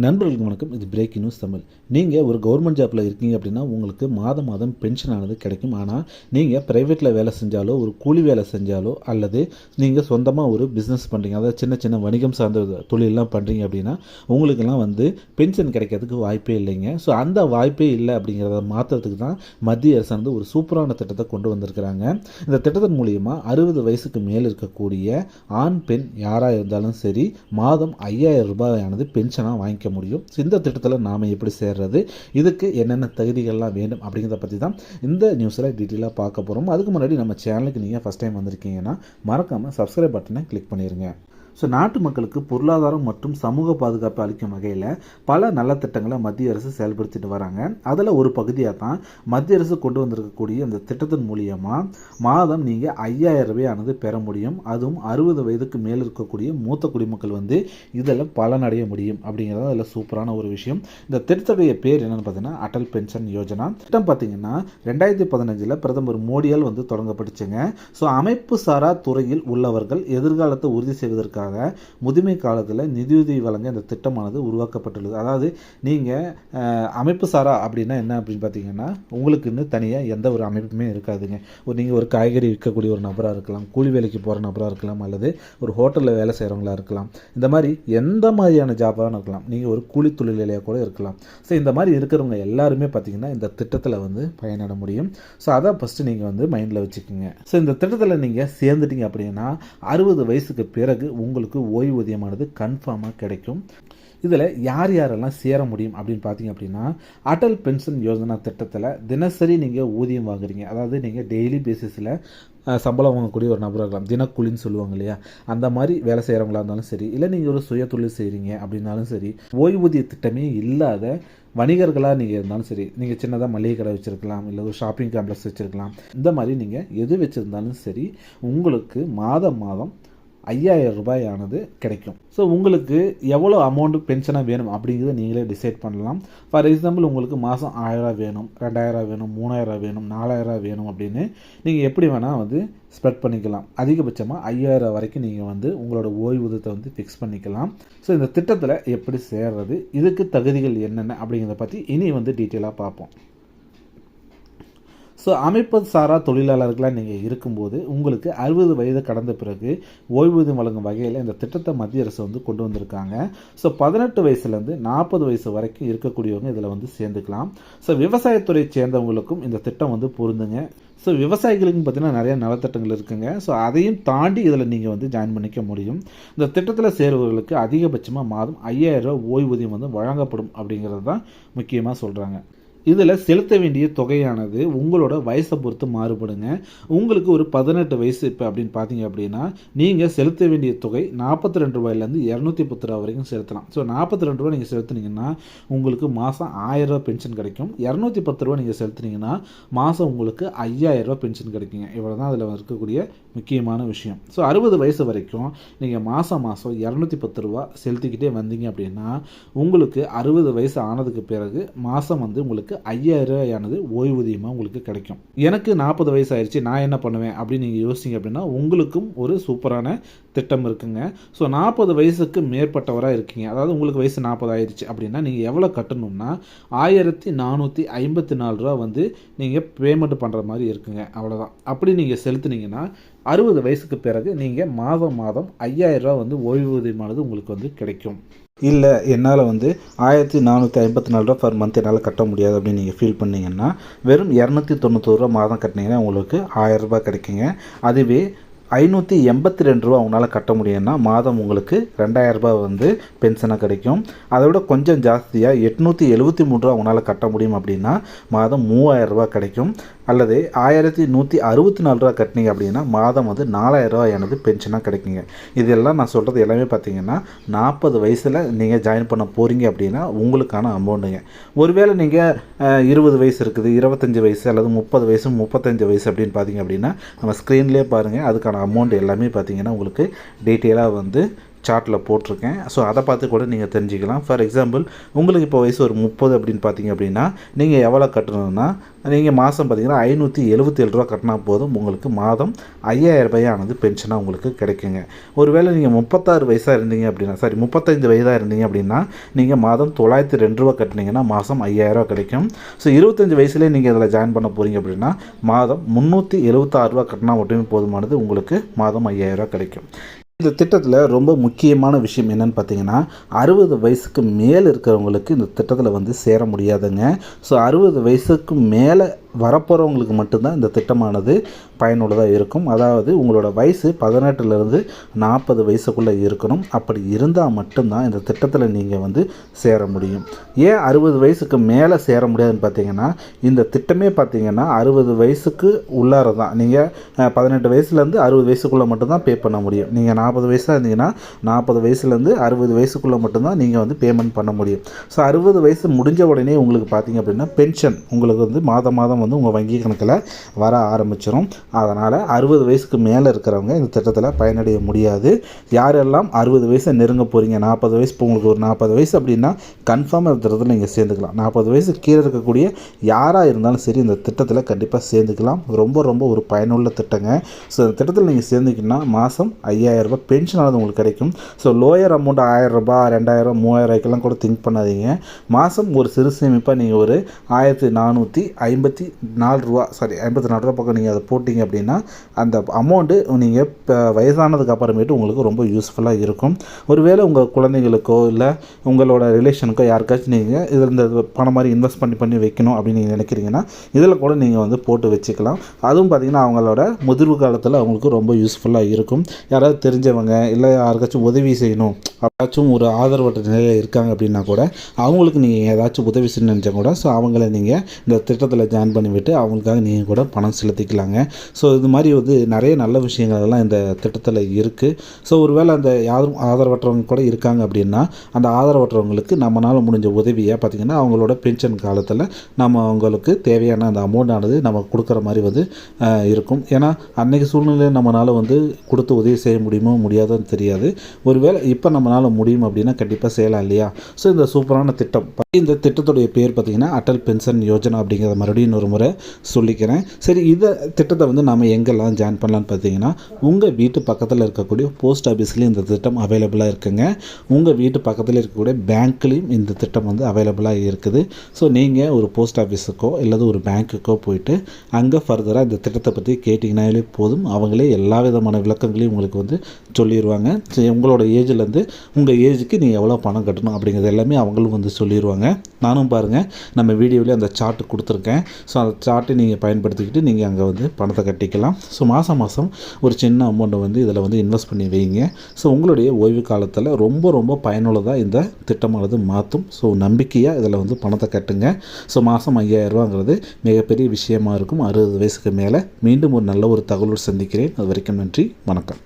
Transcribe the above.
நண்பர்களுக்கு வணக்கம். இது பிரேக்கிங் நியூஸ் தமிழ். நீங்கள் ஒரு கவர்மெண்ட் ஜாப்பில் இருக்கீங்க அப்படின்னா உங்களுக்கு மாதம் மாதம் பென்ஷன் ஆனது கிடைக்கும். ஆனால் நீங்கள் ப்ரைவேட்டில் வேலை செஞ்சாலோ ஒரு கூலி வேலை செஞ்சாலோ அல்லது நீங்கள் சொந்தமாக ஒரு பிஸ்னஸ் பண்ணுறீங்க, அதாவது சின்ன சின்ன வணிகம் சார்ந்த தொழிலெலாம் பண்ணுறீங்க அப்படின்னா உங்களுக்கெல்லாம் பென்ஷன் கிடைக்கிறதுக்கு வாய்ப்பே இல்லைங்க. ஸோ அந்த வாய்ப்பே இல்லை அப்படிங்கிறத மாற்றுறதுக்கு தான் மத்திய அரசு வந்து ஒரு சூப்பரான திட்டத்தை கொண்டு வந்திருக்கிறாங்க. இந்த திட்டத்தின் மூலிமா 60 வயசுக்கு மேல் இருக்கக்கூடிய ஆண் பெண் யாராக இருந்தாலும் சரி மாதம் 5000 ரூபாயானது பென்ஷனாக வாங்கிக்க முடியும். இந்த திட்டத்தில் நாம் எப்படி சேர்றது, இதுக்கு என்னென்ன தகுதிகள்லாம் வேண்டும் அப்படிங்கிறத பற்றி தான் இந்த நியூஸில் டீட்டெயிலாக பார்க்க போகிறோம். அதுக்கு முன்னாடி நம்ம சேனலுக்கு நீங்கள் ஃபஸ்ட் டைம் வந்திருக்கீங்கன்னா மறக்காமல் சப்ஸ்கிரைப் பட்டனை கிளிக் பண்ணிடுங்க. ஸோ நாட்டு மக்களுக்கு பொருளாதாரம் மற்றும் சமூக பாதுகாப்பு அளிக்கும் வகையில் பல நல்ல திட்டங்களை மத்திய அரசு செயல்படுத்திட்டு வராங்க. அதில் ஒரு பகுதியாக தான் மத்திய அரசு கொண்டு வந்திருக்கக்கூடிய இந்த திட்டத்தின் மூலியமாக மாதம் நீங்கள் 5000 ரூபாயானது பெற முடியும். அதுவும் 60 வயதுக்கு மேல் இருக்கக்கூடிய மூத்த குடிமக்கள் இதில் பலனடைய முடியும் அப்படிங்கிறது அதில் சூப்பரான ஒரு விஷயம். இந்த திட்டத்துடைய பேர் என்னென்னு பார்த்தீங்கன்னா அடல் பென்ஷன் யோஜனா. திட்டம் பார்த்தீங்கன்னா 2015 பிரதமர் மோடியால் தொடங்கப்பட்டுச்சுங்க. ஸோ அமைப்பு சாரா துறையில் உள்ளவர்கள் எதிர்காலத்தை உறுதி செய்வதற்காக முதுமை காலத்தில் நிதியுதவி வழங்க இந்த திட்டமானது உருவாக்கப்பட்டுள்ளது. அதாவது நீங்கள் அமைப்பு சாரா அப்படின்னா என்ன அப்படின்னு பார்த்தீங்கன்னா உங்களுக்குன்னு தனியாக எந்த ஒரு அமைப்புமே இருக்காதுங்க. நீங்கள் ஒரு காய்கறி விற்கக்கூடிய ஒரு நபராக இருக்கலாம், கூலி வேலைக்கு போகிற நபராக இருக்கலாம், அல்லது ஒரு ஹோட்டலில் வேலை செய்கிறவங்களா இருக்கலாம். இந்த மாதிரி எந்த மாதிரியான ஜாபாக இருக்கலாம், நீங்கள் ஒரு கூலி தொழிலாளியாக கூட இருக்கலாம். ஸோ இந்த மாதிரி இருக்கிறவங்க எல்லாருமே பார்த்தீங்கன்னா இந்த திட்டத்தில் பயனட முடியும். ஸோ அதை ஃபஸ்ட்டு நீங்கள் மைண்டில் வச்சுக்கோங்க. ஸோ இந்த திட்டத்தில் நீங்கள் சேர்ந்துட்டீங்க அப்படின்னா 60 வயசுக்கு பிறகு உங்களுக்கு ஓய்வூதியமானது கன்ஃபார்மாக கிடைக்கும். இதில் யார் யாரெல்லாம் சேர முடியும் அப்படின்னு பார்த்தீங்க அப்படின்னா அடல் பென்ஷன் யோஜனா திட்டத்தில் தினசரி நீங்கள் ஊதியம் வாங்குறீங்க, அதாவது நீங்கள் டெய்லி பேசிஸில் சம்பளம் வாங்கக்கூடிய ஒரு நபராக இருக்கலாம், தினக்கூலின்னு சொல்லுவாங்க இல்லையா, அந்த மாதிரி வேலை செய்கிறவங்களா இருந்தாலும் சரி, இல்லை நீங்கள் ஒரு சுய தொழில் செய்கிறீங்க அப்படின்னாலும் சரி, ஓய்வூதிய திட்டமே இல்லாத வணிகர்களாக நீங்கள் இருந்தாலும் சரி, நீங்கள் சின்னதாக மளிகை கடை வச்சுருக்கலாம், இல்லை ஒரு ஷாப்பிங் காம்ப்ளெக்ஸ் வச்சுருக்கலாம், இந்த மாதிரி நீங்கள் எது வச்சுருந்தாலும் சரி உங்களுக்கு மாதம் 5000 ரூபாயானது கிடைக்கும். ஸோ உங்களுக்கு எவ்வளோ அமௌண்ட்டு பென்ஷனாக வேணும் அப்படிங்கிறத நீங்களே டிசைட் பண்ணலாம். ஃபார் எக்ஸாம்பிள் உங்களுக்கு மாதம் 1000 வேணும், 2000 வேணும், 3000 வேணும், 4000 வேணும் அப்படின்னு நீங்கள் எப்படி வேணால் ஸ்ப்ரெட் பண்ணிக்கலாம். அதிகபட்சமாக 5000 வரைக்கும் நீங்கள் உங்களோட ஓய்வூதியத்தை ஃபிக்ஸ் பண்ணிக்கலாம். ஸோ இந்த திட்டத்தில் எப்படி சேர்றது, இதுக்கு தகுதிகள் என்னென்ன அப்படிங்கிறத பற்றி இனி டீட்டெயிலாக பார்ப்போம். ஸோ அமைப்பு சாரா தொழிலாளர்களாக நீங்கள் இருக்கும்போது உங்களுக்கு 60 வயது கடந்த பிறகு ஓய்வூதியம் வழங்கும் வகையில் இந்த திட்டத்தை மத்திய அரசு கொண்டு வந்திருக்காங்க. ஸோ 18 வயசுலேருந்து 40 வயசு வரைக்கும் இருக்கக்கூடியவங்க இதில் சேர்ந்துக்கலாம். ஸோ விவசாயத்துறை சேர்ந்தவங்களுக்கும் இந்த திட்டம் பொருந்துங்க. ஸோ விவசாயிகளுக்கு பார்த்தீங்கன்னா நிறைய நலத்திட்டங்கள் இருக்குங்க. ஸோ அதையும் தாண்டி இதில் நீங்கள் ஜாயின் பண்ணிக்க முடியும். இந்த திட்டத்தில் சேருவர்களுக்கு அதிகபட்சமாக மாதம் 5000 ரூபா ஓய்வூதியம் வழங்கப்படும் அப்படிங்கிறது தான் முக்கியமாக சொல்கிறாங்க. இதில் செலுத்த வேண்டிய தொகையானது உங்களோட வயசை பொறுத்து மாறுபடுங்க. உங்களுக்கு ஒரு 18 வயசு இப்போ அப்படின்னு பார்த்தீங்க அப்படின்னா நீங்கள் செலுத்த வேண்டிய தொகை 42 ரூபாயிலேருந்து 210 ரூபா வரைக்கும் செலுத்தலாம். ஸோ 42 ரூபா நீங்கள் செலுத்துனீங்கன்னா உங்களுக்கு மாதம் 1000 ரூபா பென்ஷன் கிடைக்கும். 210 ரூபா நீங்கள் செலுத்துனீங்கன்னா மாதம் உங்களுக்கு 5000 ரூபா பென்ஷன் கிடைக்குங்க. இவ்வளோ தான் அதில் இருக்கக்கூடிய முக்கியமான விஷயம். ஸோ 60 வயசு வரைக்கும் நீங்கள் மாதம் 210 ரூபா செலுத்திக்கிட்டே வந்தீங்க அப்படின்னா உங்களுக்கு 60 வயசு ஆனதுக்கு பிறகு மாதம் உங்களுக்கு 5000 ரூபாயானது ஓய்வூதியமாக உங்களுக்கு கிடைக்கும். எனக்கு 40 வயசு ஆயிடுச்சு, நான் என்ன பண்ணுவேன் அப்படின்னு நீங்கள் யோசிச்சிங்க அப்படின்னா உங்களுக்கும் ஒரு சூப்பரான திட்டம் இருக்குங்க. ஸோ 40 வயசுக்கு மேற்பட்டவராக இருக்கீங்க, அதாவது உங்களுக்கு வயசு 40 ஆயிடுச்சு அப்படின்னா நீங்கள் எவ்வளோ கட்டணும்னா 1454 ரூபா நீங்கள் பேமெண்ட் பண்ணுற மாதிரி இருக்குங்க. அவ்வளோதான். அப்படி நீங்கள் செலுத்துனீங்கன்னா 60 வயசுக்கு பிறகு நீங்கள் மாதம் 5000 ரூபா ஓய்வூதியமானது உங்களுக்கு கிடைக்கும். இல்லை என்னால் 1454 ரூபா பர் மந்த் என்னால் கட்ட முடியாது அப்படின்னு நீங்கள் ஃபீல் பண்ணிங்கன்னா வெறும் 290 ரூபா மாதம் கட்டினீங்கன்னா உங்களுக்கு 1000 ரூபா கிடைக்குங்க. அதுவே 582 ரூபா உங்களால் கட்ட முடியும்னா மாதம் உங்களுக்கு 2000 ரூபா பென்ஷனாக கிடைக்கும். அதை விட கொஞ்சம் ஜாஸ்தியாக 873 ரூபா உங்களால் கட்ட முடியும் அப்படின்னா மாதம் 3000 ரூபா கிடைக்கும். அல்லது 1164 ரூபா கட்டினீங்க அப்படின்னா மாதம் 4000 ரூபாயானது பென்ஷனாக கிடைக்குங்க. இதெல்லாம் நான் சொல்கிறது எல்லாமே பார்த்தீங்கன்னா 40 வயசில் நீங்கள் ஜாயின் பண்ண போகிறீங்க அப்படின்னா உங்களுக்கான அமௌண்ட்டுங்க. ஒருவேளை நீங்கள் 20 வயசு இருக்குது, 25 வயசு அல்லது 30 வயசு 35 வயசு அப்படின்னு பார்த்தீங்க அப்படின்னா நம்ம ஸ்க்ரீன்லேயே பாருங்கள், அதுக்கான அமௌண்ட் எல்லாமே பார்த்தீங்கன்னா உங்களுக்கு டீட்டெயிலாக சார்ட்டில் போட்டிருக்கேன். ஸோ அதை பார்த்து கூட நீங்கள் தெரிஞ்சுக்கலாம். ஃபார் எக்ஸாம்பிள் உங்களுக்கு இப்போ வயசு ஒரு 30 அப்படின்னு பார்த்தீங்க அப்படின்னா நீங்கள் எவ்வளோ கட்டணும்னா நீங்கள் மாதம் பார்த்தீங்கன்னா ரூ. 577 கட்டினா போதும். உங்களுக்கு மாதம் ரூ. 5000 பென்ஷனாக உங்களுக்கு கிடைக்குங்க. ஒருவேளை நீங்கள் 36 வயசாக இருந்தீங்க அப்படின்னா 35 வயதாக இருந்தீங்க அப்படின்னா நீங்கள் மாதம் ரூ. 902 கட்டினீங்கன்னா மாதம் ரூ. 5000 கிடைக்கும். ஸோ 25 வயசுலேயே நீங்கள் இதில் ஜாயின் பண்ண போகிறீங்க அப்படின்னா மாதம் ரூ. 376 கட்டினா மட்டுமே போதுமானது, உங்களுக்கு மாதம் ரூ. 5000 கிடைக்கும். இந்த திட்டத்தில் ரொம்ப முக்கியமான விஷயம் என்னென்னு பார்த்தீங்கன்னா 60 வயசுக்கு மேலே இருக்கிறவங்களுக்கு இந்த திட்டத்தில் வந்து சேர முடியாதுங்க. ஸோ 60 வயசுக்கு மேலே வரப்போகிறவங்களுக்கு மட்டும்தான் இந்த திட்டமானது பயனுள்ளதாக இருக்கும். அதாவது உங்களோட வயசு 18லேருந்து 40 வயசுக்குள்ளே இருக்கணும். அப்படி இருந்தால் மட்டும்தான் இந்த திட்டத்தில் நீங்கள் வந்து சேர முடியும். ஏன் 60 வயசுக்கு மேலே சேர முடியாதுன்னு பார்த்தீங்கன்னா இந்த திட்டமே பார்த்தீங்கன்னா 60 வயசுக்கு உள்ளார தான். நீங்கள் 18 வயசுலேருந்து 60 வயசுக்குள்ளே மட்டும்தான் பே பண்ண முடியும். நீங்கள் 40 வயசாக இருந்தீங்கன்னா 40 வயசுலேருந்து 60 வயசுக்குள்ளே மட்டும்தான் நீங்கள் வந்து பேமெண்ட் பண்ண முடியும். ஸோ 60 வயசு முடிஞ்ச உடனே உங்களுக்கு பார்த்தீங்க அப்படின்னா பென்ஷன் உங்களுக்கு வந்து மாதம் மாதம் வந்து உங்கள் வங்கி கணக்கில் வர ஆரம்பிச்சிடும். அதனால் 60 வயசுக்கு மேலே இருக்கிறவங்க இந்த திட்டத்தில் பயனடைய முடியாது. யாரெல்லாம் 60 வயசை நெருங்க போகிறீங்க, 40 வயசு இப்போ உங்களுக்கு ஒரு 40 வயசு அப்படின்னா கன்ஃபார்மாக இந்த திட்டத்தில் நீங்கள் சேர்ந்துக்கலாம். 40 வயசு கீழே இருக்கக்கூடிய யாராக இருந்தாலும் சரி இந்த திட்டத்தில் கண்டிப்பாக சேர்ந்துக்கலாம். ரொம்ப ரொம்ப ஒரு பயனுள்ள திட்டங்க. ஸோ இந்த திட்டத்தில் நீங்கள் சேர்ந்துக்கிங்கன்னா மாதம் ரூ. 5000 பென்ஷனானது உங்களுக்கு கிடைக்கும். ஸோ லோயர் அமௌண்ட் ரூ. 1000, 2000, 3000 கூட திங்க் பண்ணாதீங்க. மாதம் ஒரு சிறு சேமிப்பாக நீங்கள் ஒரு ரூ. 54 பக்கம் நீங்கள் அதை போட்டிங்க அப்படின்னா அந்த அமௌண்ட்டு நீங்கள் இப்போ வயசானதுக்கு அப்புறமேட்டு உங்களுக்கு ரொம்ப யூஸ்ஃபுல்லாக இருக்கும். ஒருவேளை உங்கள் குழந்தைங்களுக்கோ இல்லை உங்களோட ரிலேஷனுக்கோ யாருக்காச்சும் நீங்கள் இதில் இந்த பணம் மாதிரி இன்வெஸ்ட் பண்ணி வைக்கணும் அப்படின்னு நீங்கள் நினைக்கிறீங்கன்னா இதில் கூட நீங்கள் வந்து போட்டு வச்சுக்கலாம். அதுவும் பார்த்திங்கன்னா அவங்களோட முதிர்வு காலத்தில் அவங்களுக்கு ரொம்ப யூஸ்ஃபுல்லாக இருக்கும். யாராவது தெரிஞ்சவங்க இல்லை யாருக்காச்சும் உதவி செய்யணும், யாராச்சும் ஒரு ஆதரவற்ற நிலையில் இருக்காங்க அப்படின்னா கூட அவங்களுக்கு நீங்கள் ஏதாச்சும் உதவி செய்யணும்னு நினச்சா கூட ஸோ அவங்கள நீங்கள் இந்த திட்டத்தில் ஜாயின் பண்ணிவிட்டு அவங்களுக்காக நீங்கள் கூட பணம் செலுத்திக்கலாங்க. ஸோ இது மாதிரி வந்து நிறைய நல்ல விஷயங்கள் எல்லாம் இந்த திட்டத்தில் இருக்குது. ஸோ ஒருவேளை அந்த யாரும் ஆதரவற்றவங்க கூட இருக்காங்க அப்படின்னா அந்த ஆதரவற்றவங்களுக்கு நம்மளால் முடிஞ்ச உதவியாக பார்த்திங்கன்னா அவங்களோட பென்ஷன் காலத்தில் நம்ம அவங்களுக்கு தேவையான அந்த அமௌண்ட்டானது நம்ம கொடுக்குற மாதிரி வந்து இருக்கும். ஏன்னா அன்றைக்கி சூழ்நிலையில் நம்மளால் வந்து கொடுத்து உதவி செய்ய முடியுமோ முடியாதோன்னு தெரியாது. ஒருவேளை இப்போ நம்மளால் முடியும் அப்படின்னா கண்டிப்பாக செய்யலாம் இல்லையா? ஸோ இந்த சூப்பரான திட்டம், இந்த திட்டத்துடைய பேர் பார்த்திங்கன்னா அட்டல் பென்ஷன் யோஜனா அப்படிங்கிறத மறுபடியும் ஒரு முறை சொல்லிக்கிறேன். சரி, இந்த திட்டத்தை வந்து நம்ம எங்கெல்லாம் ஜாயின் பண்ணலான்னு பார்த்தீங்கன்னா உங்கள் வீட்டு பக்கத்தில் இருக்கக்கூடிய போஸ்ட் ஆஃபீஸ்லேயும் இந்த திட்டம் அவைலபிளாக இருக்குங்க. உங்கள் வீட்டு பக்கத்தில் இருக்கக்கூடிய பேங்க்லேயும் இந்த திட்டம் வந்து அவைலபிளாக இருக்குது. ஸோ நீங்கள் ஒரு போஸ்ட் ஆஃபீஸுக்கோ இல்லை ஒரு பேங்க்குக்கோ போயிட்டு அங்கே ஃபர்தராக இந்த திட்டத்தை பற்றி கேட்டிங்கனாலே போதும். அவங்களே எல்லா விதமான விளக்கங்களையும் உங்களுக்கு வந்து சொல்லிடுவாங்க. உங்களோட ஏஜ்லேருந்து உங்கள் ஏஜுக்கு நீங்கள் எவ்வளோ பணம் கட்டணும் அப்படிங்கிறது எல்லாமே அவங்களும் வந்து சொல்லிடுவாங்க. நானும் பாருங்கள் நம்ம வீடியோவிலே அந்த சார்ட்டு கொடுத்துருக்கேன். ஸோ அந்த சார்ட்டை நீங்கள் பயன்படுத்திக்கிட்டு நீங்கள் அங்கே வந்து பணத்தை கட்டிக்கலாம். ஸோ மாதம் ஒரு சின்ன அமௌண்ட்டை வந்து இதில் வந்து இன்வெஸ்ட் பண்ணி வைங்க. ஸோ உங்களுடைய ஓய்வு காலத்தில் ரொம்ப ரொம்ப பயனுள்ளதாக இந்த திட்டமானது மாற்றும். ஸோ நம்பிக்கையாக இதில் வந்து பணத்தை கட்டுங்க. ஸோ மாதம் 5000 மிகப்பெரிய விஷயமா இருக்கும் 60 வயசுக்கு மேலே. மீண்டும் ஒரு நல்ல ஒரு தகவலோடு சந்திக்கிறேன். அது வரைக்கும் நன்றி, வணக்கம்.